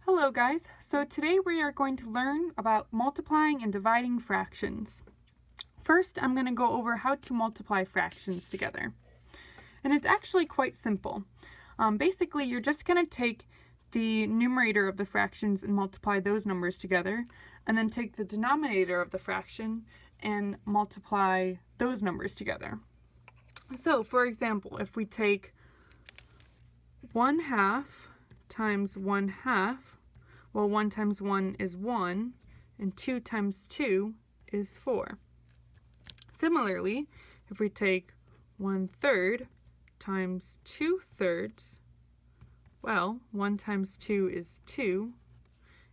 Hello guys, so today we are going to learn about multiplying and dividing fractions. First, I'm going to go over how to multiply fractions together. And it's actually quite simple. Basically, you're just going to take the numerator of the fractions and multiply those numbers together, and then take the denominator of the fraction and multiply those numbers together. So, for example, if we take 1/2 times 1/2, well, 1 times 1 is 1, and 2 times 2 is 4. Similarly, if we take 1/3 times 2/3, well, 1 times 2 is 2,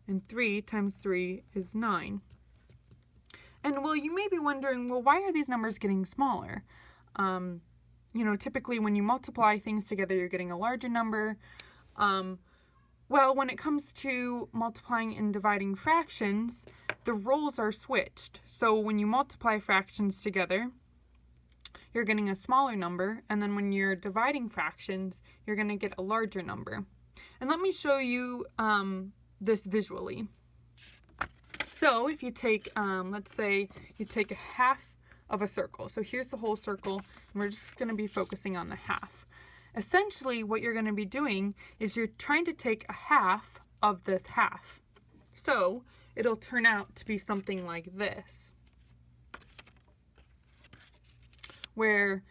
and 3 times 3 is 9. And well, you may be wondering, well, why are these numbers getting smaller? Typically when you multiply things together, you're getting a larger number. Well, when it comes to multiplying and dividing fractions, the roles are switched. So when you multiply fractions together, you're getting a smaller number, and then when you're dividing fractions, you're going to get a larger number. And let me show you this visually. So if you take, let's say you take a half of a circle. So here's the whole circle, and we're just going to be focusing on the half. Essentially, what you're going to be doing is you're trying to take a half of this half. So it'll turn out to be something like this, where,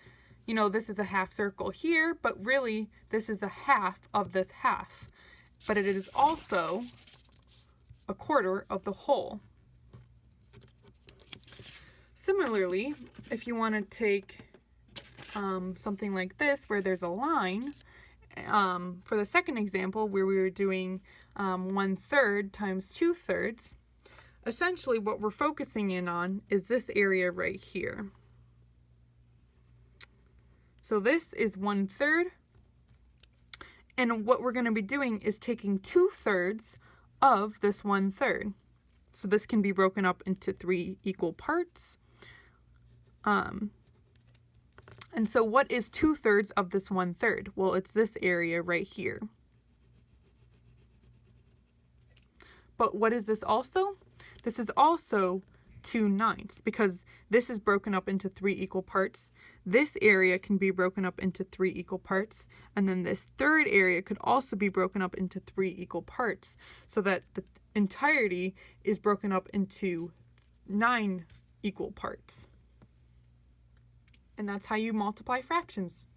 this is a half circle here, but really this is a half of this half. But it is also a quarter of the whole. Similarly, if you want to take something like this where there's a line, for the second example where we were doing 1/3 times 2/3, essentially what we're focusing in on is this area right here. So this is 1/3, and what we're going to be doing is taking 2/3 of this 1/3. So this can be broken up into 3 equal parts. And so what is 2/3 of this 1/3? Well, it's this area right here. But what is this also? This is also 2/9, because this is broken up into 3 equal parts. This area can be broken up into 3 equal parts, and then this third area could also be broken up into 3 equal parts, so that the entirety is broken up into 9 equal parts. And that's how you multiply fractions.